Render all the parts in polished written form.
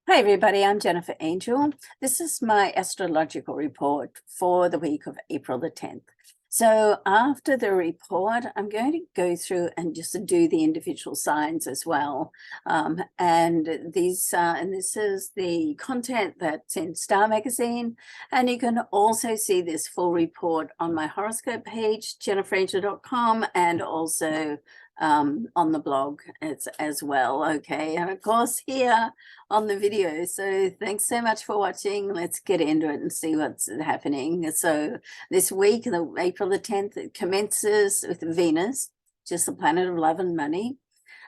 Hi everybody, I'm Jennifer Angel. This is my astrological report for the week of April the 10th. So after the report, I'm going to go through and just do the individual signs as well. And this is the content that's in Star Magazine. And you can also see this full report on my horoscope page, jenniferangel.com, and also on the blog as well. Okay, and of course here on the video. So thanks so much for watching. Let's get into it and see what's happening. So this week, April the 10th, it commences with Venus, just the planet of love and money.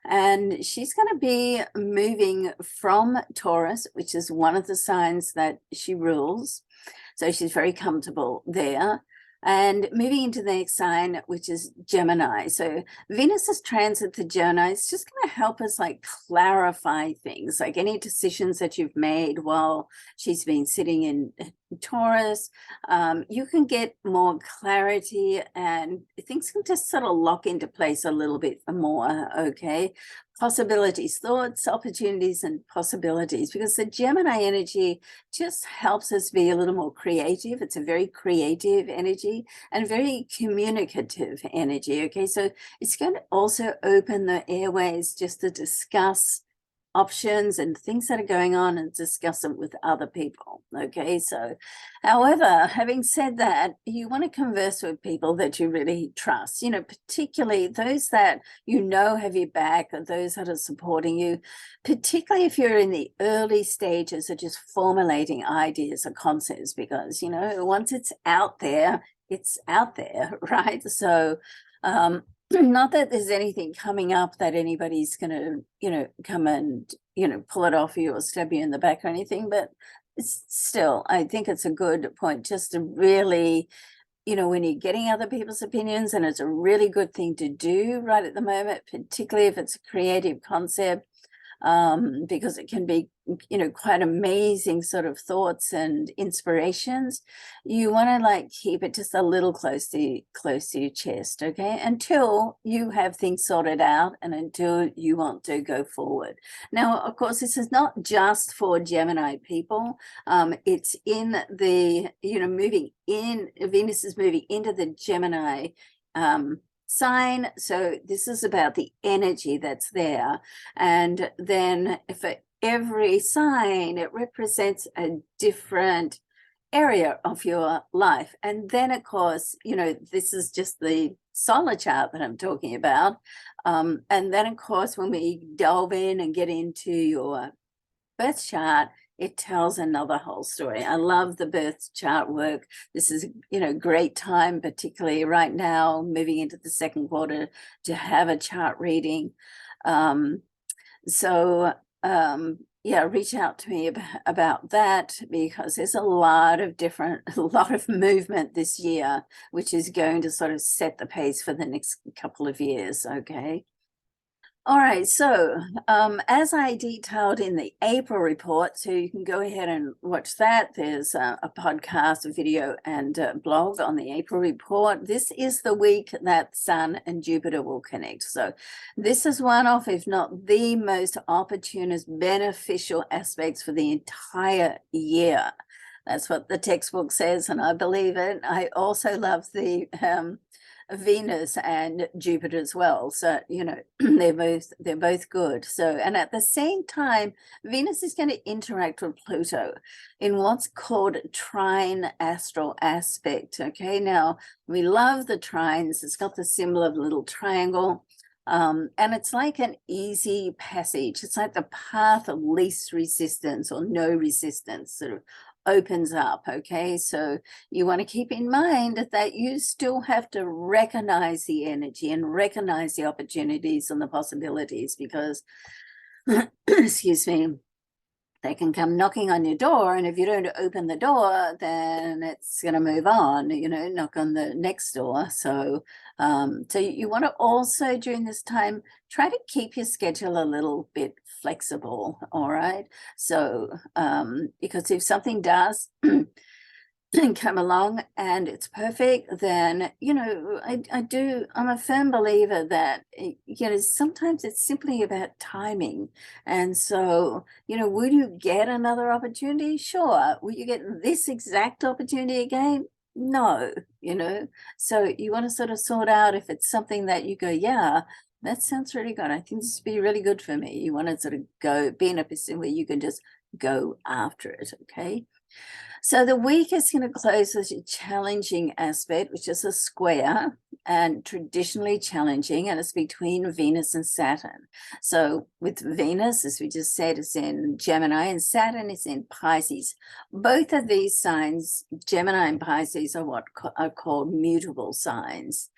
And she's going to be moving from Taurus, which is one of the signs that she rules. So she's very comfortable there. And moving into the next sign, which is Gemini. So Venus's transit to Gemini is just going to help us like clarify things, like any decisions that you've made while she's been sitting in Taurus. You can get more clarity and things can just sort of lock into place a little bit more. Okay. Possibilities, thoughts, opportunities, and possibilities, because the Gemini energy just helps us be a little more creative. It's a very creative energy and very communicative energy. Okay, so it's going to also open the airways just to discuss options and things that are going on and discuss them with other people. Okay, so however, having said that, you want to converse with people that you really trust, you know, particularly those that you know have your back, or those that are supporting you, particularly if you're in the early stages of just formulating ideas or concepts, because, you know, once it's out there, right? So not that there's anything coming up that anybody's going to, you know, come and, you know, pull it off you or stab you in the back or anything, but it's still, I think it's a good point just to really, you know, when you're getting other people's opinions, and it's a really good thing to do right at the moment, particularly if it's a creative concept, because it can be, you know, quite amazing sort of thoughts and inspirations. You want to like keep it just a little close to your chest, okay, until you have things sorted out and until you want to go forward. Now, of course, this is not just for Gemini people. It's in the, you know, moving in, Venus is moving into the Gemini sign. So this is about the energy that's there. And then for every sign, it represents a different area of your life. And then, of course, you know, this is just the solar chart that I'm talking about. And then, of course, when we delve in and get into your birth chart, it tells another whole story. I love the birth chart work. This is, you know, great time, particularly right now, moving into the second quarter, to have a chart reading. Yeah, reach out to me about that, because there's a lot of movement this year, which is going to sort of set the pace for the next couple of years. Okay. All right, so as I detailed in the April report, so you can go ahead and watch that. There's a podcast, a video, and a blog on the April report. This is the week that Sun and Jupiter will connect. So this is one of, if not the most opportunist, beneficial aspects for the entire year. That's what the textbook says, and I believe it. I also love the Venus and Jupiter as well. So, you know, they're both good. So, and at the same time, Venus is going to interact with Pluto in what's called trine astral aspect. Okay, now we love the trines. It's got the symbol of a little triangle. And it's like an easy passage. It's like the path of least resistance or no resistance, sort of opens up. Okay, so you want to keep in mind that you still have to recognize the energy and recognize the opportunities and the possibilities, because excuse me, they can come knocking on your door, and if you don't open the door, then it's going to move on, you know, knock on the next door. So so you want to also, during this time, try to keep your schedule a little bit flexible. All right, so because if something does come along and it's perfect, then, I'm a firm believer that, sometimes it's simply about timing. And so, would you get another opportunity? Sure. Will you get this exact opportunity again? No, So you want to sort of sort out if it's something that you go, yeah, that sounds really good. I think this would be really good for me. You want to sort of be in a position where you can just go after it, okay? So the week is going to close with a challenging aspect, which is a square, and traditionally challenging, and it's between Venus and Saturn. So with Venus, as we just said, is in Gemini, and Saturn is in Pisces. Both of these signs, Gemini and Pisces, are what are called mutable signs.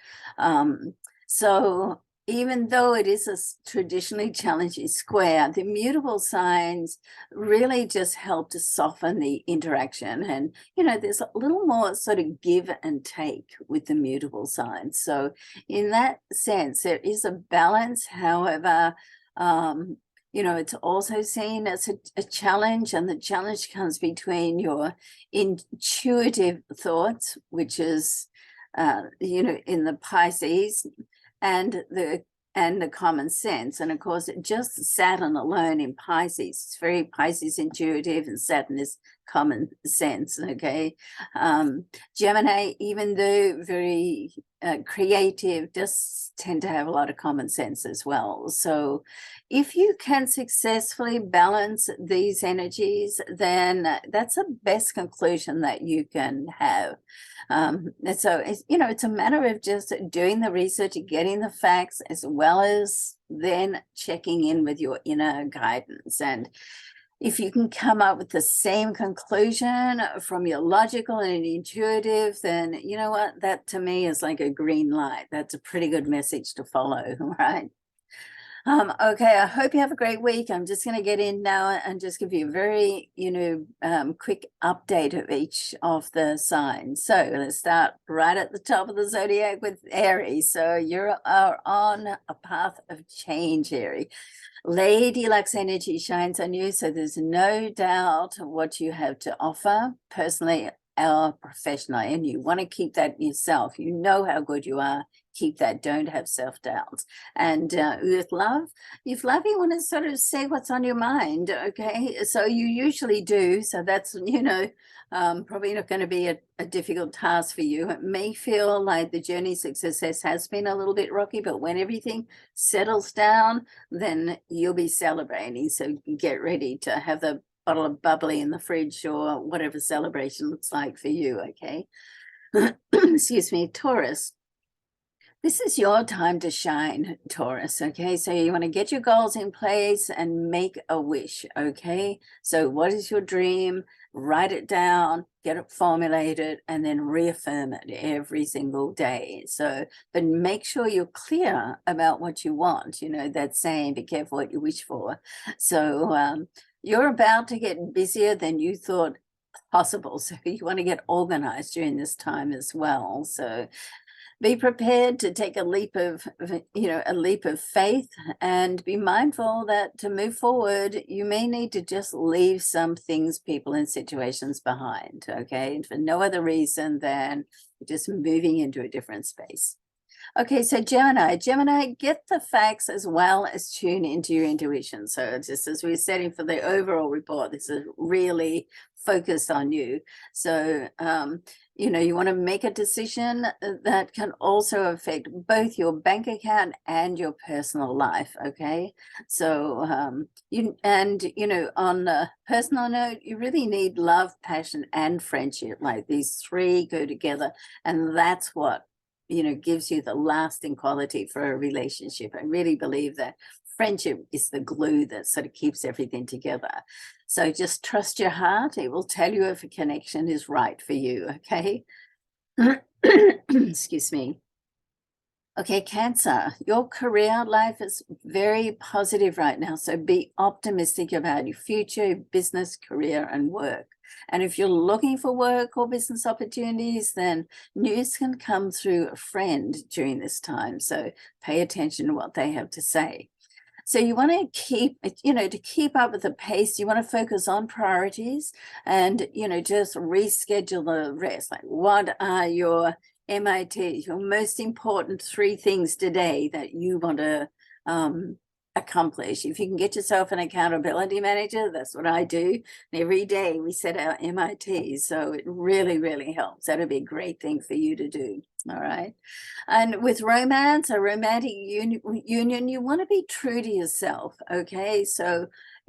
So even though it is a traditionally challenging square, the mutable signs really just help to soften the interaction. And, there's a little more sort of give and take with the mutable signs. So in that sense, there is a balance. However, it's also seen as a challenge, and the challenge comes between your intuitive thoughts, which is, in the Pisces, and the common sense. And of course, just Saturn alone in Pisces, it's very Pisces intuitive, and Saturn is common sense, okay? Gemini, even though very creative, does tend to have a lot of common sense as well. So if you can successfully balance these energies, then that's the best conclusion that you can have. And so it's a matter of just doing the research, getting the facts, as well as then checking in with your inner guidance. And if you can come up with the same conclusion from your logical and intuitive, then you know what? That to me is like a green light. That's a pretty good message to follow, right? Okay, I hope you have a great week. I'm just going to get in now and just give you a very, quick update of each of the signs. So let's start right at the top of the zodiac with Aries. So you are on a path of change, Aries. Lady Luck's energy shines on you, so there's no doubt what you have to offer personally or professionally, and you want to keep that in yourself. You know how good you are. Keep that. Don't have self-doubt. And with love, you want to sort of say what's on your mind, okay? So you usually do. So that's, probably not going to be a difficult task for you. It may feel like the journey to success has been a little bit rocky, but when everything settles down, then you'll be celebrating. So get ready to have the bottle of bubbly in the fridge, or whatever celebration looks like for you, okay? Excuse me. Taurus. This is your time to shine, Taurus, okay? So you want to get your goals in place and make a wish, okay? So what is your dream? Write it down, get it formulated, and then reaffirm it every single day. So, but make sure you're clear about what you want. That saying, be careful what you wish for. So you're about to get busier than you thought possible. So you want to get organized during this time as well. So be prepared to take a leap of faith, and be mindful that to move forward, you may need to just leave some things, people, and situations behind, okay? And for no other reason than just moving into a different space. Okay, so Gemini, get the facts as well as tune into your intuition. So just as we're setting for the overall report, this is really focused on you. So, you want to make a decision that can also affect both your bank account and your personal life, okay? So, on a personal note, you really need love, passion, and friendship. Like these three go together, and that's what gives you the lasting quality for a relationship. I really believe that friendship is the glue that sort of keeps everything together. So just trust your heart. It will tell you if a connection is right for you, okay? Excuse me. Okay, Cancer, your career life is very positive right now. So be optimistic about your future, business, career, and work. And if you're looking for work or business opportunities, then news can come through a friend during this time. So pay attention to what they have to say. So you want to keep, to keep up with the pace, you want to focus on priorities and, just reschedule the rest. Like, what are your MITs, your most important 3 things today that you want to accomplish? If you can get yourself an accountability manager, that's what I do. And every day we set our MITs. So it really, really helps. That'll be a great thing for you to do. All right. And with romance, a romantic union, you want to be true to yourself. Okay. So,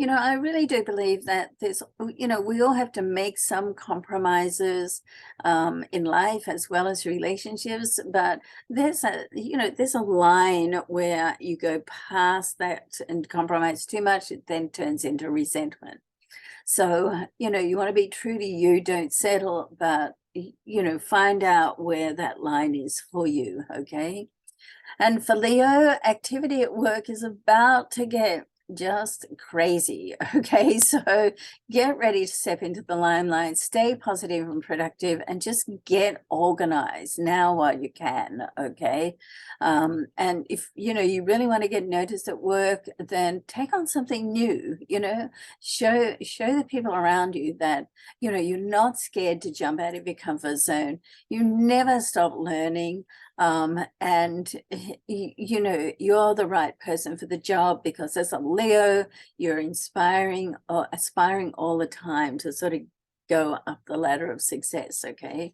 I really do believe that there's, we all have to make some compromises in life as well as relationships, but there's a line where you go past that and compromise too much, it then turns into resentment. So, you want to be true to you, don't settle, but, find out where that line is for you, okay? And for Leo, activity at work is about to get just crazy, okay? So get ready to step into the limelight, stay positive and productive, and just get organized now while you can, okay? And if, you really want to get noticed at work, then take on something new, show the people around you that, you're not scared to jump out of your comfort zone. You never stop learning. And you're the right person for the job, because as a Leo, you're inspiring or aspiring all the time to sort of go up the ladder of success. Okay.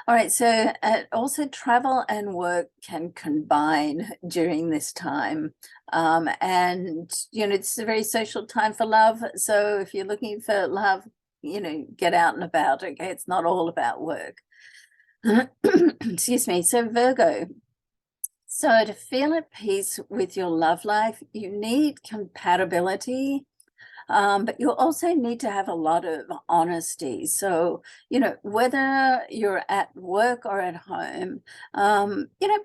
All right. So also travel and work can combine during this time. And, it's a very social time for love. So if you're looking for love, get out and about. Okay. It's not all about work. Excuse me. So Virgo, so to feel at peace with your love life, you need compatibility, but you also need to have a lot of honesty. So, whether you're at work or at home,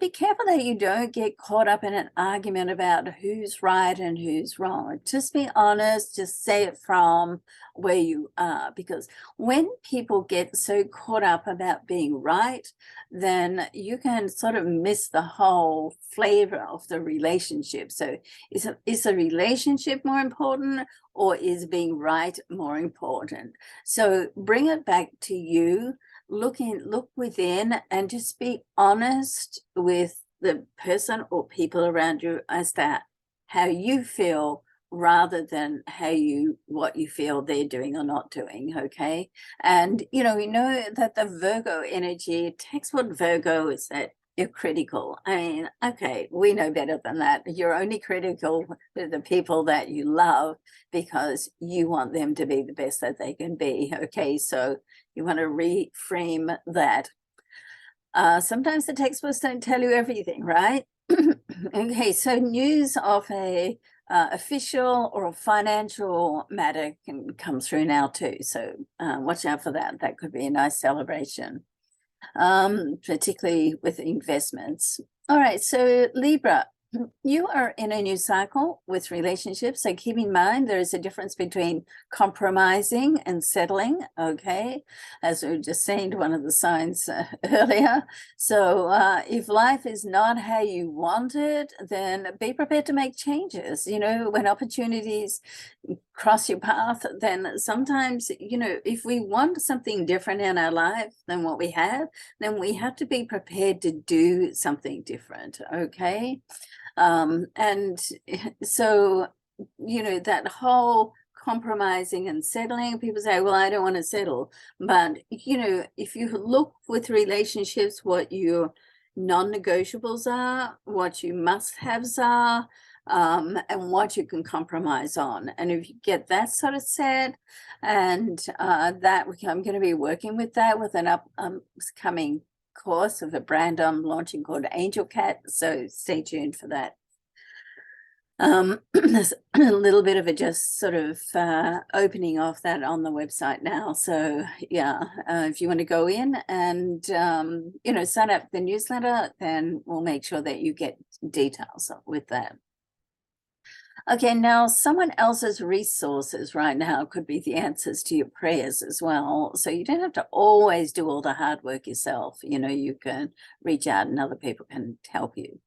be careful that you don't get caught up in an argument about who's right and who's wrong. Just be honest, just say it from where you are, because when people get so caught up about being right, then you can sort of miss the whole flavor of the relationship. So is the relationship more important, or is being right more important? So bring it back to you, look within, and just be honest with the person or people around you as to how you feel, rather than what you feel they're doing or not doing. Okay. And we know that the Virgo energy, textbook Virgo, is that you're critical. I mean, okay, we know better than that. You're only critical to the people that you love because you want them to be the best that they can be. Okay, so you want to reframe that. Sometimes the textbooks don't tell you everything, right? Okay, so news of a official or a financial matter can come through now too. So watch out for that. That could be a nice celebration, particularly with investments. All right, so Libra, you are in a new cycle with relationships. So keep in mind, there is a difference between compromising and settling, okay? As we were just saying to one of the signs earlier. So if life is not how you want it, then be prepared to make changes. When opportunities cross your path, then sometimes, if we want something different in our life than what we have, then we have to be prepared to do something different, okay? And so, that whole compromising and settling, people say, well, I don't want to settle. But, if you look with relationships, what your non-negotiables are, what you must-haves are, and what you can compromise on. And if you get that sort of set, and that I'm going to be working with that with an upcoming course of a brand I'm launching called Angel Cat, so stay tuned for that. There's a little bit of a just sort of opening off that on the website now. So yeah, if you want to go in and sign up the newsletter, then we'll make sure that you get details with that. Okay, now someone else's resources right now could be the answers to your prayers as well. So you don't have to always do all the hard work yourself. You can reach out and other people can help you.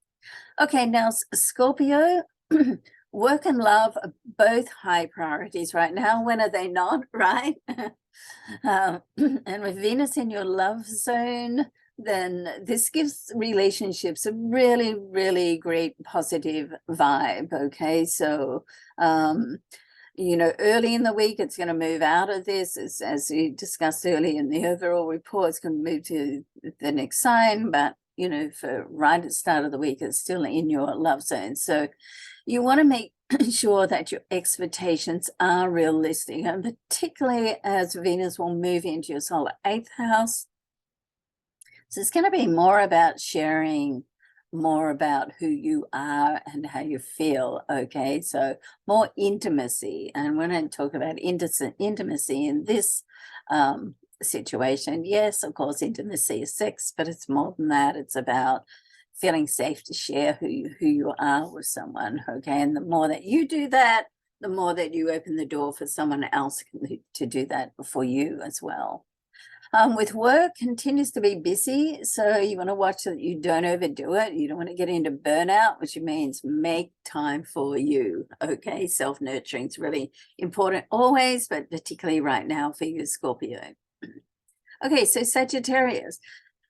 Okay, now Scorpio, work and love are both high priorities right now. When are they not, right? And with Venus in your love zone, then this gives relationships a really, really great positive vibe, okay? So, early in the week, it's going to move out of this, as we discussed earlier in the overall report, it's going to move to the next sign, but, for right at the start of the week, it's still in your love zone. So you want to make sure that your expectations are realistic, and particularly as Venus will move into your solar 8th house. So it's going to be more about sharing more about who you are and how you feel, okay? So more intimacy. And when I talk about intimacy in this situation, yes, of course, intimacy is sex, but it's more than that. It's about feeling safe to share who you are with someone, okay? And the more that you do that, the more that you open the door for someone else to do that for you as well. With work, continues to be busy, so you want to watch that you don't overdo it. You don't want to get into burnout, which means make time for you, okay? Self-nurturing is really important always, but particularly right now for you, Scorpio. Okay, so Sagittarius.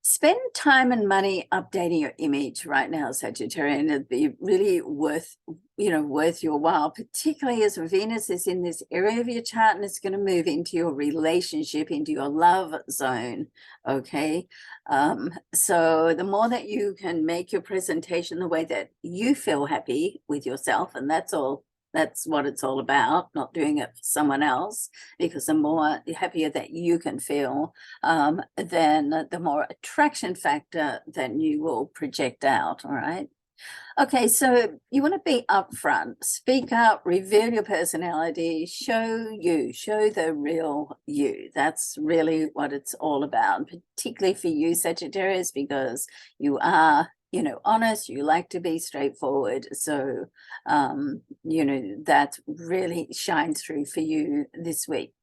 Spend time and money updating your image right now, Sagittarius, and it'd be really worth your while, particularly as Venus is in this area of your chart and it's going to move into your relationship, into your love zone, okay? So the more that you can make your presentation the way that you feel happy with yourself, and that's what it's all about, not doing it for someone else, because the more happier that you can feel, then the more attraction factor that you will project out, all right? Okay, so you want to be upfront, speak up, reveal your personality, show the real you. That's really what it's all about, particularly for you, Sagittarius, because you are honest, you like to be straightforward. So, that really shines through for you this week.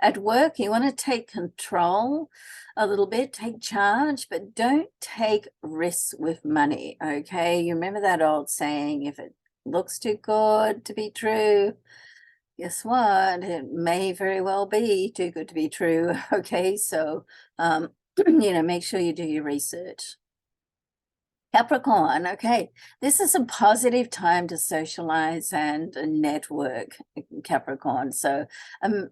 At work, you want to take control a little bit, take charge, but don't take risks with money, okay? You remember that old saying, if it looks too good to be true, guess what? It may very well be too good to be true, okay? So, make sure you do your research. Capricorn, okay, this is a positive time to socialize and network, Capricorn. So,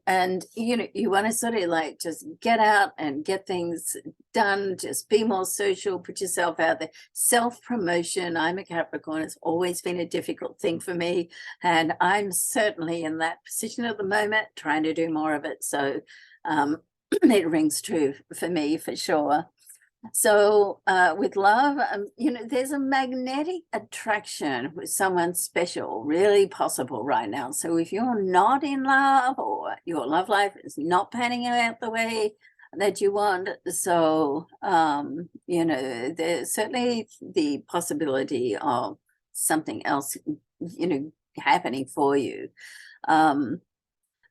and you want to sort of like just get out and get things done, just be more social, put yourself out there. Self-promotion, I'm a Capricorn, it's always been a difficult thing for me, and I'm certainly in that position at the moment, trying to do more of it. So, it rings true for me for sure. So with love, there's a magnetic attraction with someone special, really possible right now. So if you're not in love or your love life is not panning out the way that you want, so, there's certainly the possibility of something else, happening for you.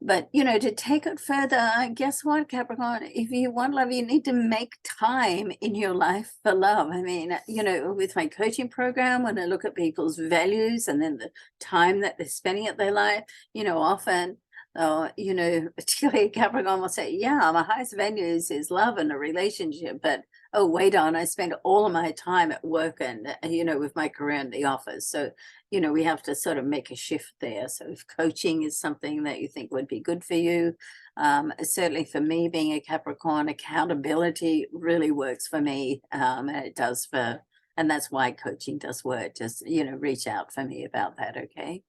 But, to take it further, guess what, Capricorn? If you want love, you need to make time in your life for love. I mean, with my coaching program, when I look at people's values and then the time that they're spending at their life, often, particularly Capricorn will say, yeah, my highest values is love and a relationship, but oh, wait on, I spend all of my time at work and, with my career in the office. So, we have to sort of make a shift there. So if coaching is something that you think would be good for you, certainly for me, being a Capricorn, accountability really works for me. And it does and that's why coaching does work. Just, reach out for me about that, okay?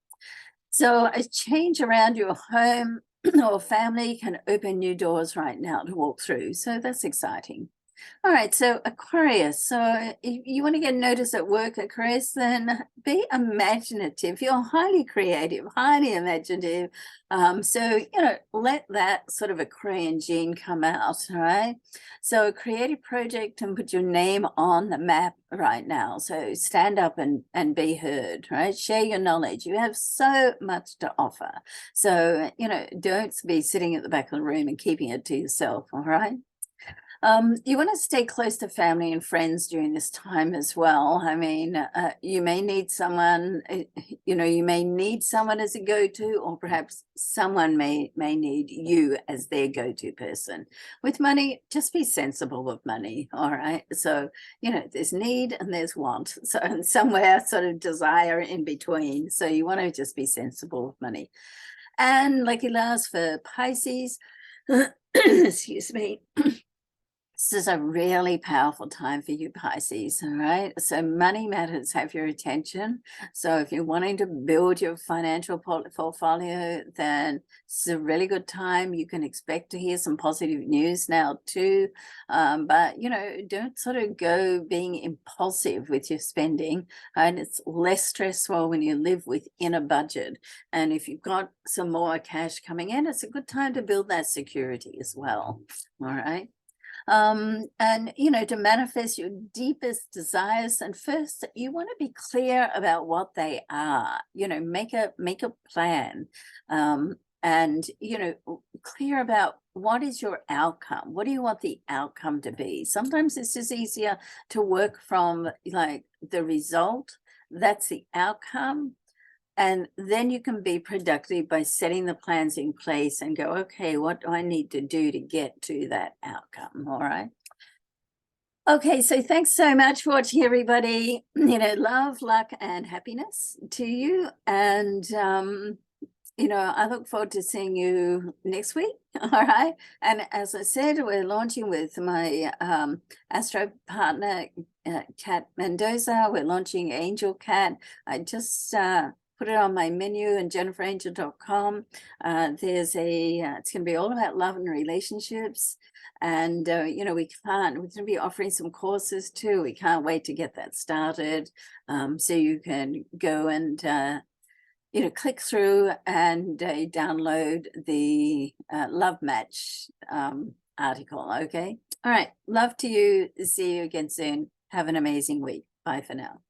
So a change around your home or family can open new doors right now to walk through. So that's exciting. All right, so Aquarius. So if you want to get noticed at work, Aquarius, then be imaginative. You're highly creative, highly imaginative. So, let that sort of Aquarian gene come out, all right? So a creative project and put your name on the map right now. So stand up and be heard, right? Share your knowledge. You have so much to offer. So, don't be sitting at the back of the room and keeping it to yourself, all right? You want to stay close to family and friends during this time as well. I mean, you may need someone, you may need someone as a go-to, or perhaps someone may need you as their go-to person. With money, just be sensible with money, all right? So, there's need and there's want. So, and somewhere sort of desire in between. So you want to just be sensible with money. And lucky last for Pisces, excuse me. This is a really powerful time for you, Pisces, all right? So money matters have your attention. So if you're wanting to build your financial portfolio, then it's a really good time. You can expect to hear some positive news now too. But, don't sort of go being impulsive with your spending. And it's less stressful when you live within a budget. And if you've got some more cash coming in, it's a good time to build that security as well, all right? And to manifest your deepest desires, and first you want to be clear about what they are. Make a plan, and clear about what is your outcome. What do you want the outcome to be? Sometimes it's just easier to work from like the result, that's the outcome. And then you can be productive by setting the plans in place and go, okay, what do I need to do to get to that outcome? All right. Okay, so thanks so much for watching, everybody. Love, luck, and happiness to you. And, I look forward to seeing you next week. All right. And as I said, we're launching with my astro partner, Kat Mendoza. We're launching Angel Cat. I just put it on my menu and jenniferangel.com. There's it's going to be all about love and relationships. And, we're going to be offering some courses too. We can't wait to get that started. So you can go and, click through and download the Love Match article. Okay. All right. Love to you. See you again soon. Have an amazing week. Bye for now.